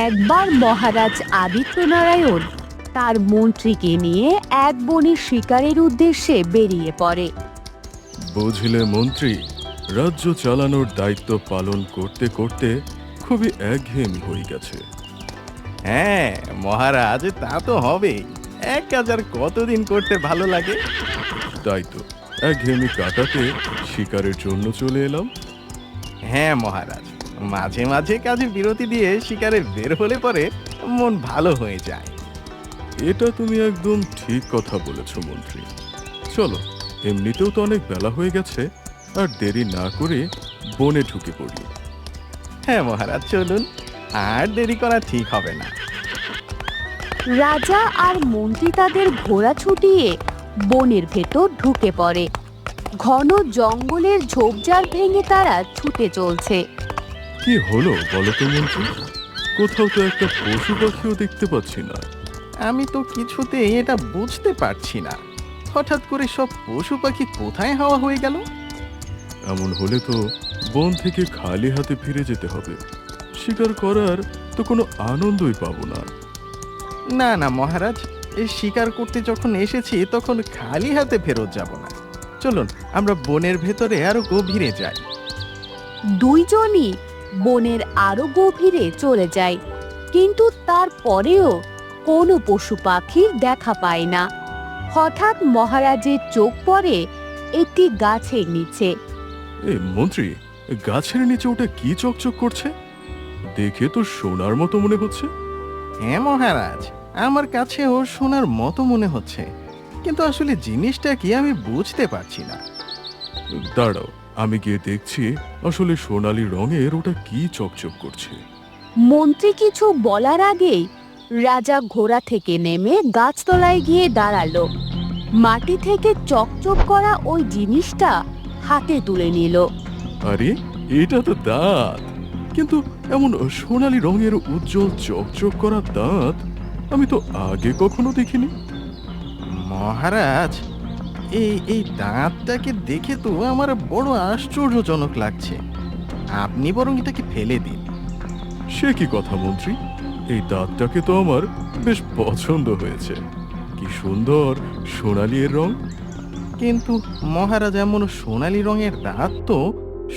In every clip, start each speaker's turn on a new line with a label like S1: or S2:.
S1: একবার মহারাজ আদিত্যনারায়ণ তার মন্ত্রীকে নিয়ে এক বনে শিকারের উদ্দেশ্যে বেরিয়ে পড়ে।
S2: বুঝলে মন্ত্রী, রাজ্য চালানোর দায়িত্ব পালন করতে করতে খুবই একঘেয়েমি হয়ে গেছে।
S3: হ্যাঁ মহারাজ, তা তো হবেই। এক কাজ আর কতদিন করতে ভালো লাগে।
S2: তাই তো একঘেয়েমি কাটাতে শিকারের জন্য চলে এলাম।
S3: হ্যাঁ মহারাজ, মাঝে মাঝে কাজে বিরতি দিয়ে শিকারে বের হলে পরে মন ভালো হয়ে যায়।
S2: এটা তুমি একদম ঠিক কথা বলেছ মন্ত্রী। চলো, এমনিতেও তো অনেক বেলা হয়ে গেছে, আর দেরি না করে বনে ঢুকে পড়ি।
S3: হ্যাঁ মহারাজ, চলুন, আর দেরি করা ঠিক হবে না।
S1: রাজা আর মন্ত্রী তাদের ঘোড়া ছুটিয়ে বনের ভেতর ঢুকে পড়ে। ঘন জঙ্গলের ঝোপঝাড় ভেঙে তারা ছুটে চলছে।
S2: কি হলো বলো তো মন্ত্রী? কোথাও তো একটা পশু পাখিও দেখতে পাচ্ছি না।
S3: আমি তো কিছুতেই এটা বুঝতে পারছি না, হঠাৎ করে সব পশু পাখি কোথায় হাওয়া হয়ে গেল।
S2: এমন হলে তো বন থেকে খালি হাতে ফিরে যেতে হবে। শিকার করার তো কোনো আনন্দই পাবো না।
S3: না না মহারাজ, এই শিকার করতে যখন এসেছি তখন খালি হাতে ফেরত যাব না। চলুন আমরা বনের ভেতরে আরো গভীরে যাই।
S1: দুইজনই বনের আরো গভীরে চলে যায়, কিন্তু তারপরেও কোনো পশু পাখির দেখা পায় না। হঠাৎ মহারাজের চোখ পড়ে একটি গাছের নিচে।
S2: এ মন্ত্রী, গাছের নিচে ওটা কি চকচক করছে? দেখে তো সোনার মতো মনে হচ্ছে।
S3: হ্যাঁ মহারাজ, আমার কাছেও সোনার মতো মনে হচ্ছে, কিন্তু আসলে জিনিসটা কি আমি বুঝতে পারছি না।
S2: দাঁড়াও, আমি গিয়ে দেখছি আসলে সোনালী রঙের ওটা কি চকচক করছে।
S1: মন্ত্রী কিছু বলার আগেই রাজা ঘোড়া থেকে নেমে গাছতলায় গিয়ে দাঁড়ালো। মাটি থেকে চকচক করা ওই জিনিসটা হাতে তুলে নিল।
S2: আরে, এটা তো দাঁত! কিন্তু এমন সোনালী রঙের উজ্জ্বল চকচক করা দাঁত আমি তো আগে কখনো দেখিনি।
S3: মহারাজ, এই এই দাঁতটাকে দেখে তো আমার বড় আশ্চর্যজনক লাগছে। আপনি বরং এটাকে ফেলে দিন।
S2: সে কি কথা মন্ত্রী? এই দাঁতটাকে তো আমার বেশ পছন্দ হয়েছে। কি সুন্দর সোনালী এর রং!
S3: কিন্তু মহারাজ, এমন সোনালী রঙের দাঁত তো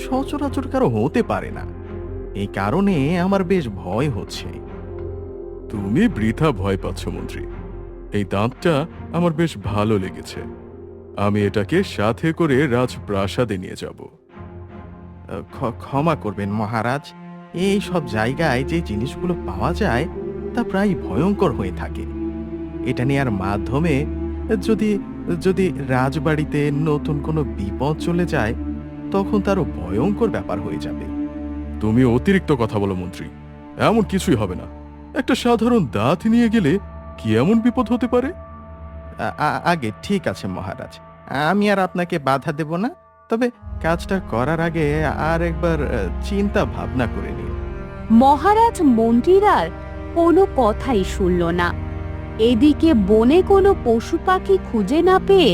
S3: সচরাচর কারো হতে পারে না। এই কারণে আমার বেশ ভয় হচ্ছে।
S2: তুমি বৃথা ভয় পাচ্ছ মন্ত্রী। এই দাঁতটা আমার বেশ ভালো লেগেছে। আমি এটাকে সাথে করে রাজপ্রাসাদে নিয়ে যাব।
S3: ক্ষমা করবেন মহারাজ, এই সব জায়গায় যে জিনিসগুলো পাওয়া যায় তা প্রায় ভয়ঙ্কর হয়ে থাকে। এটা নেয়ার মাধ্যমে যদি যদি রাজবাড়িতে নতুন কোনো বিপদ চলে যায় তখন তারও ভয়ঙ্কর ব্যাপার হয়ে যাবে।
S2: তুমি অতিরিক্ত কথা বলো মন্ত্রী। এমন কিছুই হবে না। একটা সাধারণ দাঁত নিয়ে গেলে কি এমন বিপদ হতে পারে?
S3: আগে ঠিক আছে মহারাজ, আমি আর আপনাকে বাধা দেব না। তবে কাজটা করার আগে আর একবার চিন্তা ভাবনা করে নিন।
S1: মহারাজ মন্ত্রীর আর কোনো কথাই শুনল না। এদিকে বনে কোনো পশু পাখি খুঁজে না পেয়ে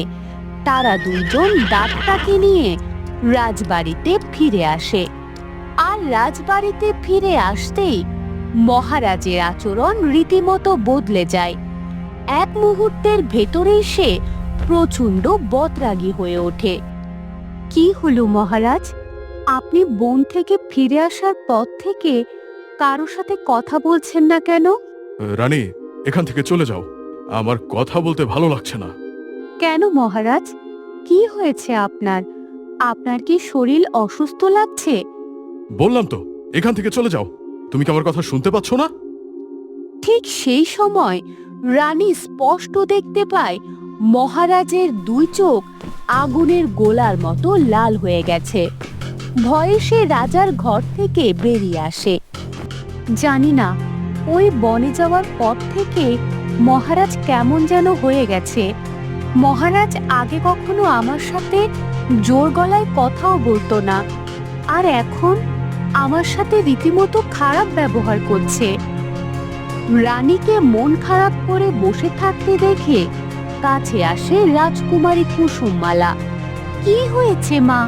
S1: তারা দুইজন দাঁতটাকে নিয়ে রাজবাড়িতে ফিরে আসে। আর রাজবাড়িতে ফিরে আসতেই মহারাজের আচরণ রীতিমতো বদলে যায়। এক মুহূর্তের ভেতরেই সে প্রচণ্ড বদরাগী হয়ে ওঠে। কি হলো মহারাজ? আপনি বন থেকে ফিরে আসার পর থেকে কারোর সাথে কথা বলছেন না কেন?
S2: রানী, এখান থেকে চলে যাও। আমার কথা বলতে ভালো লাগছে না।
S1: কেন মহারাজ, কি হয়েছে আপনার? আপনার কি শরীর অসুস্থ লাগছে?
S2: বললাম তো, এখান থেকে চলে যাও। তুমি কি আমার কথা শুনতে পাচ্ছ না?
S1: ঠিক সেই সময় রানী স্পষ্ট দেখতে পায় মহারাজের দুই চোখ আগুনের গোলার মতো লাল হয়ে গেছে। ভয়ে সে রাজার ঘর থেকে বেরিয়ে আসে। জানি না, ওই বনে যাওয়ার পর থেকে মহারাজ কেমন যেন হয়ে গেছে। মহারাজ আগে কখনো আমার সাথে জোর গলায় কথাও বলতো না, আর এখন আমার সাথে রীতিমতো খারাপ ব্যবহার করছে। রানীকে মন খারাপ করে বসে থাকতে দেখে কাছে আসে রাজকুমারী কুসুমমালা। কি হয়েছে মা?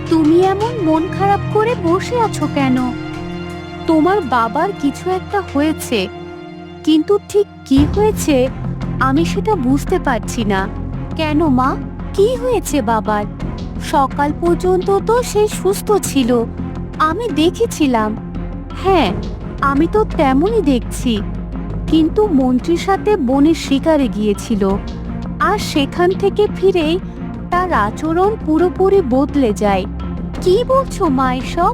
S1: তুমি এমন মন খারাপ করে বসে আছো কেন? তোমার বাবার কিছু একটা হয়েছে, কিন্তু ঠিক কি হয়েছে আমি সেটা বুঝতে পারছি না। কেন মা, কি হয়েছে বাবার? সকাল পর্যন্ত তো সে সুস্থ ছিল, আমি দেখেছিলাম। হ্যাঁ, আমি তো তেমনই দেখছি, কিন্তু মন্ত্রীর সাথে বনের শিকারে গিয়েছিল, আর সেখান থেকে ফিরেই তার আচরণ পুরোপুরি বদলে যায়। কি বলছো মা এসব?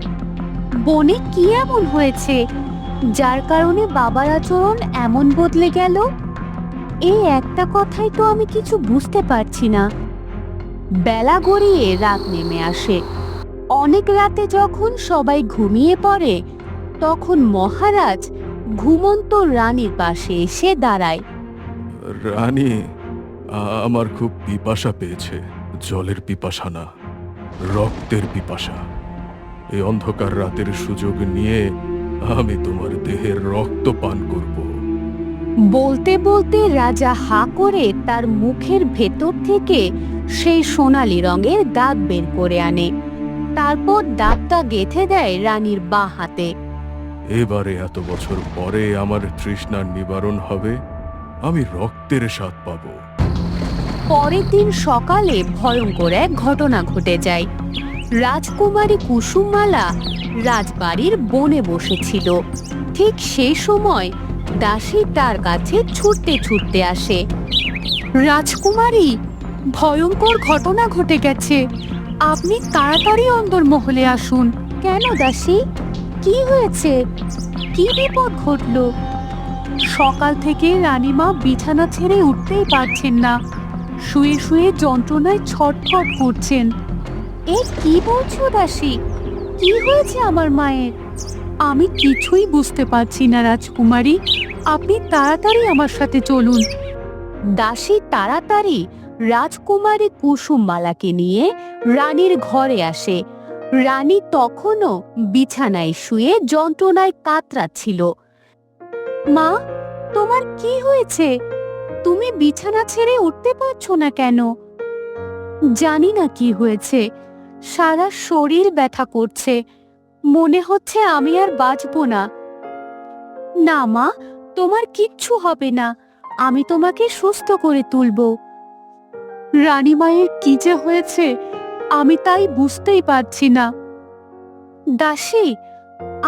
S1: বনে কি এমন হয়েছে যার কারণে বাবার আচরণ এমন বদলে গেল? এই একটা কথাই তো আমি কিছু বুঝতে পারছি না। বেলা গড়িয়ে রাত নেমে আসে। অনেক রাতে যখন সবাই ঘুমিয়ে পড়ে, তখন মহারাজ ঘুমন্ত রানীর পাশে এসে দাঁড়ায়।
S2: রানী, আমার খুব পিপাসা পেয়েছে। জলের পিপাসা না, রক্তের পিপাসা। এই অন্ধকার রাতের সুযোগ নিয়ে আমি তোমার দেহের রক্ত পান করব।
S1: বলতে বলতে রাজা হা করে তার মুখের ভেতর থেকে সেই সোনালী রঙের দাগ বের করে আনে। তারপর দাগটা গেঁথে দেয় রানীর বাঁ হাতে।
S2: এবারে এত বছর পরে আমার তৃষ্ণার নিবারণ হবে, আমি রক্তের স্বাদ পাবো।
S1: পরের দিন সকালে ভয়ঙ্কর এক ঘটনা ঘটে যায়। রাজকুমারী কুসুমমালা রাজবাড়ির বনে বসেছিল। ঠিক সেই সময় দাসী তার কাছে ছুটতে ছুটতে আসে। রাজকুমারী, ভয়ঙ্কর ঘটনা ঘটে গেছে, আপনি তাড়াতাড়ি অন্দরমহলে আসুন। কেন দাসী, কি হয়েছে? কি বিপদ ঘটলো? সকাল থেকে রানীমা বিছানা ছেড়ে উঠতেই পারছেন না, শুয়ে শুয়ে যন্ত্রণায় ছটফট করছেন। এ কি বলছো দাসী, কি হয়েছে আমার মায়ের? আমি কিছুই বুঝতে পারছি না রাজকুমারী, আপনি তাড়াতাড়ি আমার সাথে চলুন। দাসী তাড়াতাড়ি রাজকুমারী কুসুমমালাকে নিয়ে রানীর ঘরে আসে। রানী তখনও বিছানায় শুয়ে যন্ত্রণায় কাতরাচ্ছিল। মা, তোমার কি হয়েছে? তুমি বিছানা ছেড়ে উঠতে পারছো না কেন? জানি না কি হয়েছে, সারা শরীর ব্যথা করছে, মনে হচ্ছে আমি আর বাঁচবো না। না মা, তোমার কিচ্ছু হবে না, আমি তোমাকে সুস্থ করে তুলবো। রানীমায়ের কি যে হয়েছে আমি তাই বুঝতেই পারছি না। দাসী,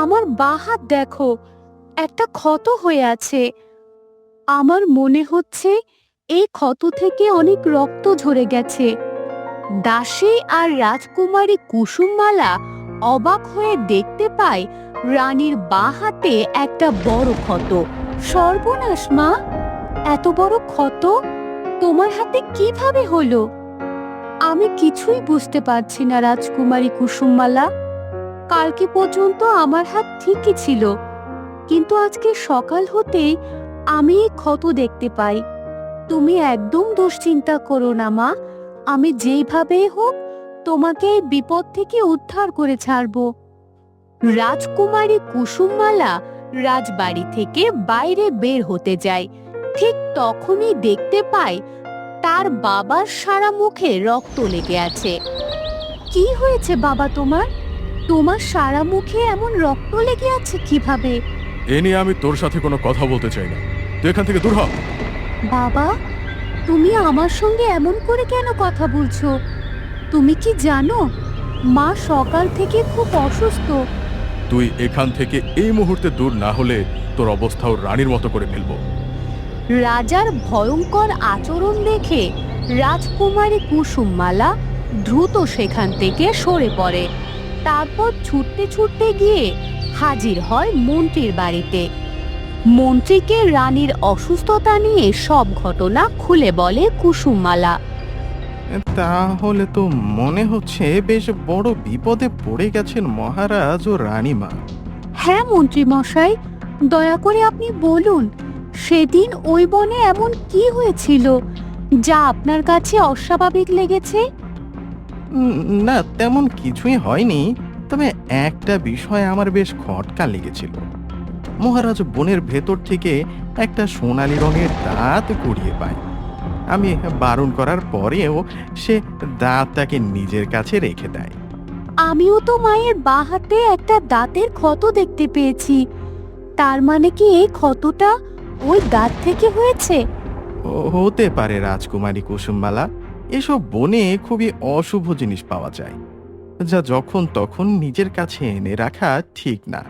S1: আমার বাঁ হাত দেখো, একটা ক্ষত হয়ে আছে। আমার মনে হচ্ছে এই ক্ষত থেকে অনেক রক্ত ঝরে গেছে। দাসী আর রাজকুমারী কুসুমমালা অবাক হয়ে দেখতে পায় রানীর বাঁ হাতে একটা বড় ক্ষত। সর্বনাশ মা, এত বড় ক্ষত তোমার হাতে কিভাবে হলো? আমি কিছুই বুঝতে পারছি না রাজকুমারী কুসুমমালা। কালকে পর্যন্ত আমার হাত ঠিকই ছিল, কিন্তু আজকে সকাল হতেই আমি এই ক্ষত দেখতে পাই। তুমি একদম দুশ্চিন্তা করো না মা, আমি যেইভাবে হোক তোমাকে এই বিপদ থেকে উদ্ধার করে ছাড়বো। রাজকুমারী কুসুমমালা রাজবাড়ি থেকে বাইরে বের হতে যায়। ঠিক তখনই দেখতে পায় তার বাবার সারা মুখে রক্ত লেগে আছে। কি হয়েছে বাবা তোমার? তোমার সারা মুখে এমন রক্ত লেগে আছে কিভাবে?
S2: এ নিয়ে আমি তোর সাথে কোনো কথা বলতে চাই না, তুই এখান থেকে দূর হ।
S1: বাবা, তুমি আমার সঙ্গে এমন করে কেন কথা বলছো? তুমি কি জানো মা সকাল থেকে খুব অসুস্থ?
S2: তুই এখান থেকে এই মুহূর্তে দূর না হলে তোর অবস্থাও রানীর মতো করে ফেলবো।
S1: রাজার ভয়ঙ্কর আচরণ দেখে রাজকুমারী কুসুমমালা দ্রুত সেখান থেকে সরে পড়ে। তারপর ছুটতে ছুটতে গিয়ে হাজির হয় মন্ত্রীর বাড়িতে। মন্ত্রীকে রানীর অসুস্থতা নিয়ে সব ঘটনা খুলে বলে কুসুমমালা।
S3: তাহলে তো মনে হচ্ছে বেশ বড় বিপদে পড়ে গেছেন মহারাজ ও রানীমা।
S1: হ্যাঁ মন্ত্রী মশাই, দয়া করে আপনি বলুন, সেদিন ওই বনে এমন কি হয়েছিল যা আপনার কাছে অস্বাভাবিক লেগেছে?
S3: না, তেমন কিছুই হয়নি, তবে একটা বিষয় আমার বেশ খটকা লেগেছিল। মহারাজ বনের ভেতর থেকে একটা সোনালী রঙের দাঁত কুড়িয়ে পায়। আমি বারণ করার পরেও সে দাঁতটাকে নিজের কাছে রেখে দেয়।
S1: আমিও তো মায়ের বাঁ হাতে একটা দাঁতের ক্ষত দেখতে পেয়েছি। তার মানে কি এই ক্ষতটা ওই দাঁত থেকে হয়েছে?
S3: হতে পারে রাজকুমারী কুসুমমালা। এসব বনে খুবই অশুভ জিনিস পাওয়া যায়, যা যখন তখন নিজের কাছে এনে রাখা ঠিক না।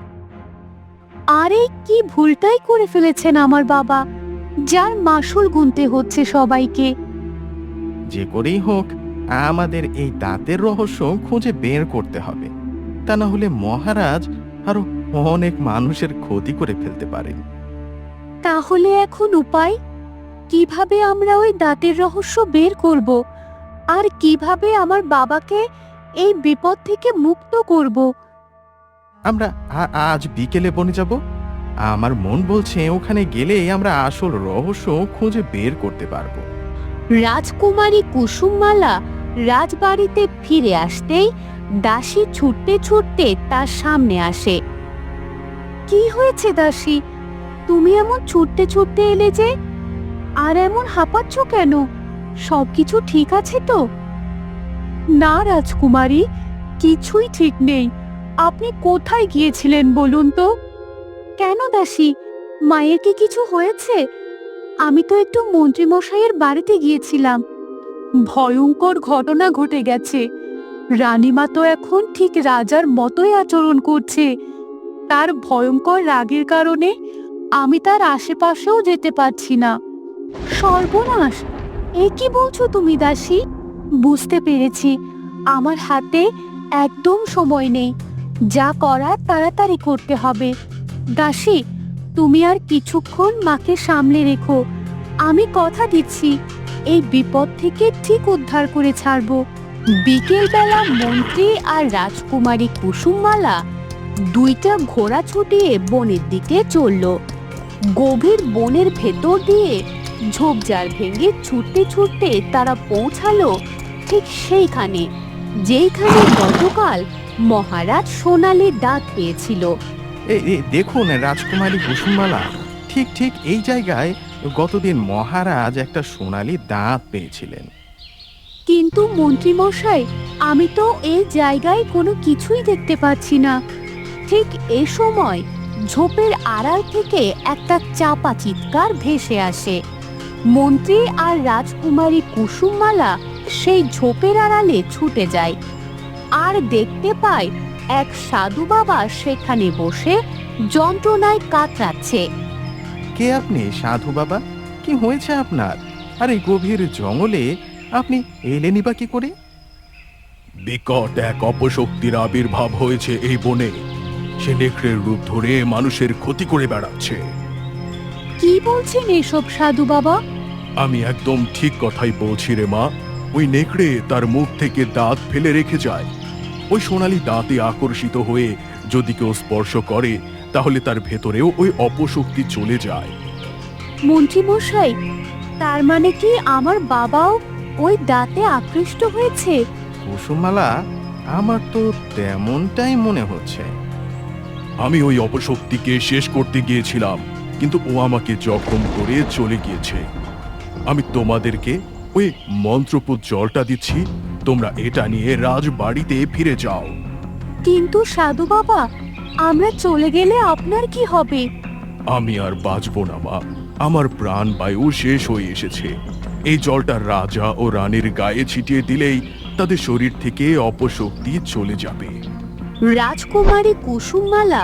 S1: আরে কি ভুলটাই করে ফেলেছেন আমার বাবা, যার মাসুল গুনতে হচ্ছে সবাইকে।
S3: যে করেই হোক, আমাদের এই দাঁতের রহস্য খুঁজে বের করতে হবে। তা না হলে মহারাজ আরো অনেক মানুষের ক্ষতি করে ফেলতে পারেন।
S1: তাহলে এখন উপায়? কিভাবে আমরা ওই দাঁতের রহস্য বের করব? আর কিভাবে আমার বাবাকে এই বিপদ থেকে মুক্ত করব?
S3: আমরা আজ বিকেলে বনে যাব। আমার মন বলছে ওখানে গেলে আমরা আসল রহস্য খুঁজে বের করতে পারবো।
S1: রাজকুমারী কুসুমমালা রাজবাড়িতে ফিরে আসতেই দাসী ছুটতে ছুটতে তার সামনে আসে। কি হয়েছে দাসী, তুমি এমন ছুটতে ছুটতে এলে যে? আর এমন হাঁপাচ্ছ কেন? সবকিছু ঠিক আছে তো? না রাজকুমারী, কিছুই ঠিক নেই। আপনি কোথায় গিয়েছিলেন বলুন তো? কেন দাসী, মায়ের কি কিছু হয়েছে? আমি তো একটু মন্ত্রীমশাইয়ের বাড়িতে গিয়েছিলাম। ভয়ঙ্কর ঘটনা ঘটে গেছে। রানীমা তো এখন ঠিক রাজার মতোই আচরণ করছে। তার ভয়ঙ্কর রাগের কারণে আমি তার আশেপাশেও যেতে পারছি না। সর্বনাশ! এ কি বলছো তুমি দাসী? বুঝতে পেরেছি, আমার হাতে একদম সময় নেই। যা করার তাড়াতাড়ি করতে হবে। দাসী, তুমি আর কিছুক্ষণ মাকে সামলে রেখো। আমি কথা দিচ্ছি, এই বিপদ থেকে ঠিক উদ্ধার করে ছাড়বো। বিকেলবেলা মন্ত্রী আর রাজকুমারী কুসুমমালা দুইটা ঘোড়া ছুটিয়ে বনের দিকে চলল। গভীর বনের ভেতর দিয়ে ঝোপঝাড় ভেঙে ছুটতে ছুটতে তারা পৌঁছালো ঠিক সেইখানে, যেইখানে গতকাল মহারাজ সোনালী দাঁত পেয়েছিল।
S3: দেখুন রাজকুমারী কুসুমমালা, ঠিক ঠিক এই জায়গায় গতদিন মহারাজ একটা সোনালী দাঁত পেয়েছিলেন।
S1: কিন্তু মন্ত্রীমশাই, আমি তো এই জায়গায় কোনো কিছুই দেখতে পাচ্ছি না। ঠিক এ সময় ঝোপের আড়াল থেকে একটা চাপা চিৎকার ভেসে আসে। মন্ত্রী আর রাজকুমারী কুসুমমালা সেই ঝোপের আড়ালে ছুটে যায় আর দেখতে পায় এক সাধু বাবা সেখানে বসে যন্ত্রণায় কাতরাচ্ছে।
S3: কে আপনি সাধু বাবা? কি হয়েছে আপনার? আর এই গভীর জঙ্গলে আপনি এলেনই বা কি করে?
S2: বিকট এক অপশক্তির আবির্ভাব হয়েছে এই বনে। সে নেকড়ের রূপ ধরে মানুষের ক্ষতি করে বেড়াচ্ছে।
S1: কি বলছেন এসব সাধু বাবা?
S2: আমি একদম ঠিক কথাই বলছি রে মা। ওই নেকড়ে তার মুখ থেকে দাঁত ফেলে রেখে যায়। ওই সোনালী দাঁতে আকর্ষিত হয়ে যদি কেউ স্পর্শ করে, তাহলে তার ভেতরেও ওই অপশক্তি চলে যায়।
S1: মন্ত্রীমশাই, তার মানে কি আমার বাবাও ওই দাঁতে আকৃষ্ট হয়েছে?
S3: কুসুমমালা, আমার তো তেমনটাই মনে হচ্ছে।
S2: আমি ওই অপশক্তিকে শেষ করতে গিয়েছিলাম, কিন্তু ও আমাকে জখম করে চলে গিয়েছে। আমি তোমাদেরকে ওই মন্ত্রপুত জলটা দিচ্ছি, তোমরা এটা নিয়ে রাজবাড়িতে ফিরে যাও।
S1: কিন্তু সাধু বাবা, আমরা চলে গেলে আপনার কি হবে?
S2: আমি আর বাঁচবো না মা, আমার প্রাণবায়ু শেষ হয়ে এসেছে। এই জলটা রাজা ও রানীর গায়ে ছিটিয়ে দিলেই তাদের শরীর থেকে অপশক্তি চলে যাবে।
S1: রাজকুমারী কুসুমমালা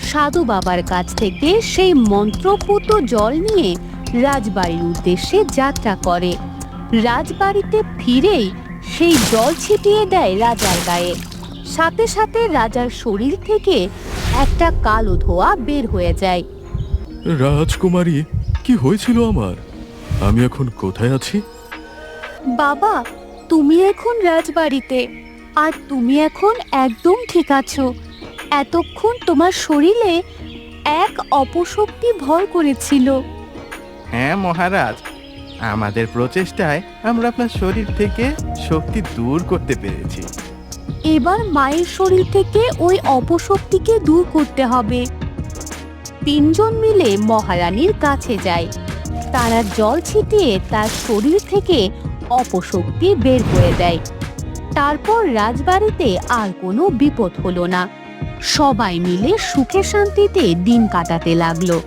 S1: সাধু বাবার কাছ থেকে সেই মন্ত্রপুত জল নিয়ে রাজবাড়ির উদ্দেশ্যে যাত্রা করে। রাজবাড়িতে ফিরেই সেই জল ছিটিয়ে দেয় রাজার গায়ে। সাথে সাথে রাজার শরীর থেকে একটা কালো ধোঁয়া বের হয়ে যায়।
S2: রাজকুমারী, কি হয়েছিল আমার? আমি এখন কোথায় আছি?
S1: বাবা, তুমি এখন রাজবাড়িতে, আর তুমি এখন একদম ঠিক আছো। এতক্ষণ তোমার শরীরে এক অপশক্তি ভর করেছিল।
S3: হ্যাঁ মহারাজ, আমাদের প্রচেষ্টায় আমরা আপনার শরীর থেকে শক্তি দূর করতে পেরেছি।
S1: এবার মায়ের শরীর থেকে ওই অপশক্তিকে দূর করতে হবে। তিনজন মিলে মহারানীর কাছে যায়। তারা জল ছিটিয়ে তার শরীর থেকে অপশক্তি বের করে দেয়। তারপর রাজবাড়িতে আর কোনো বিপদ হলো না। সবাই মিলে সুখে শান্তিতে দিন কাটাতে লাগলো।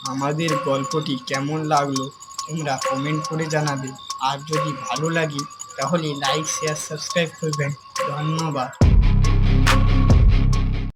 S4: আমাদের গল্পটি কেমন লাগলো তোমরা কমেন্ট করে জানাবে। আর যদি ভালো লাগে তাহলে লাইক শেয়ার সাবস্ক্রাইব করবেন। ধন্যবাদ।